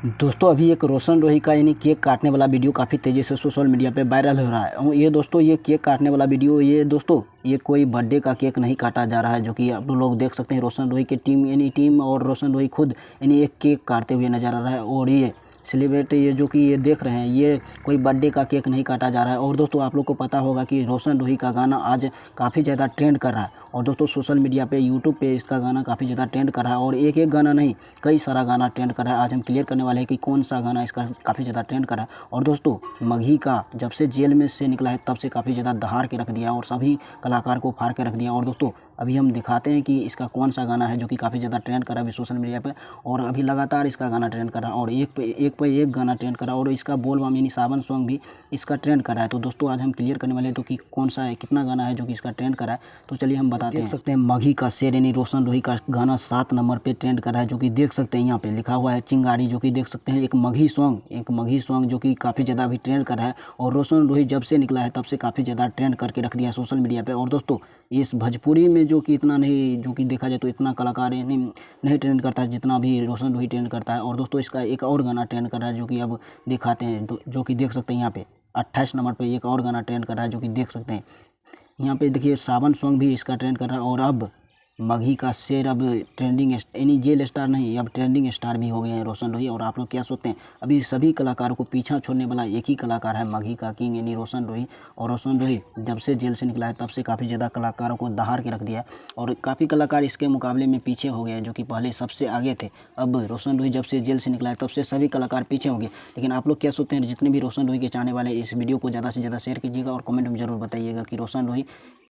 दोस्तों अभी एक रोशन रोही का यानी केक काटने वाला वीडियो काफ़ी तेज़ी से सोशल मीडिया पे वायरल हो रहा है। और ये दोस्तों ये केक काटने वाला वीडियो ये कोई बर्थडे का केक नहीं काटा जा रहा है, जो कि आप लोग देख सकते हैं। रोशन रोही की टीम और रोशन रोही खुद यानी एक केक काटते हुए नजर आ रहा है। और ये सेलिब्रेट ये जो कि ये देख रहे हैं, ये कोई बर्थडे का केक नहीं काटा जा रहा है। और दोस्तों आप लोग को पता होगा कि रोशन रोही का गाना आज काफ़ी ज़्यादा ट्रेंड कर रहा है। और दोस्तों सोशल मीडिया पे यूट्यूब पे इसका गाना काफ़ी ज़्यादा ट्रेंड कर रहा है। और एक एक गाना नहीं, कई सारा गाना ट्रेंड कर रहा है। आज हम क्लियर करने वाले हैं कि कौन सा गाना इसका काफ़ी ज़्यादा ट्रेंड कर रहा है। और दोस्तों मगही का जब से जेल में से निकला है तब से काफ़ी ज़्यादा दहाड़ के रख दिया और सभी कलाकार को फाड़ के रख दिया। और दोस्तों अभी हम दिखाते हैं कि इसका कौन सा गाना है जो कि काफ़ी ज़्यादा ट्रेंड कर रहा है अभी सोशल मीडिया पे। और अभी लगातार इसका गाना ट्रेंड कर रहा है और एक पे एक गाना ट्रेंड कर रहा है। और इसका बोल बम यानी सावन सॉन्ग भी इसका ट्रेंड कर रहा है। तो दोस्तों आज हम क्लियर करने वाले हैं तो कि कौन सा है, कितना गाना है जो कि इसका ट्रेंड कर रहा है। तो चलिए हम बताते हैं। देख सकते हैं मगही का शेर यानी रोशन रोही का गाना 7 नंबर पे ट्रेंड कर रहा है, जो कि देख सकते हैं यहाँ पे लिखा हुआ है चिंगारी, जो कि देख सकते हैं एक मगही सॉन्ग जो कि काफ़ी ज़्यादा अभी ट्रेंड कर रहा है। और रोशन रोही जब से निकला है तब से काफ़ी ज़्यादा ट्रेंड करके रख दिया है सोशल मीडिया पे। और दोस्तों इस भोजपुरी में जो कि इतना नहीं, जो कि देखा जाए तो इतना कलाकार नहीं ट्रेंड करता है जितना भी रोशन रोही ट्रेंड करता है। और दोस्तों इसका एक और गाना ट्रेंड कर रहा है जो कि अब दिखाते हैं, जो कि देख सकते हैं यहाँ पे 28 नंबर पे एक और गाना ट्रेंड कर रहा है, जो कि देख सकते हैं यहाँ पे। देखिए सावन सॉन्ग भी इसका ट्रेंड कर रहा है। और अब मगही का शेर अब ट्रेंडिंग यानी जेल स्टार नहीं, अब ट्रेंडिंग स्टार भी हो गए हैं रोशन रोही। और आप लोग क्या सोचते हैं, अभी सभी कलाकारों को पीछा छोड़ने वाला एक ही कलाकार है मगही का किंग यानी रोशन रोही। और रोशन रोही जब से जेल से निकला है तब से काफ़ी ज़्यादा कलाकारों को दहाड़ के रख दिया है। और काफ़ी कलाकार इसके मुकाबले में पीछे हो गए हैं, जो कि पहले सबसे आगे थे। अब रोशन रोही जब से जेल से निकला है तब से सभी कलाकार पीछे हो गए। लेकिन आप लोग क्या सोचते हैं, जितने भी रोशन रोही के चाहने वाले इस वीडियो को ज़्यादा से ज़्यादा शेयर कीजिएगा और कमेंट में ज़रूर बताइएगा कि रोशन रोही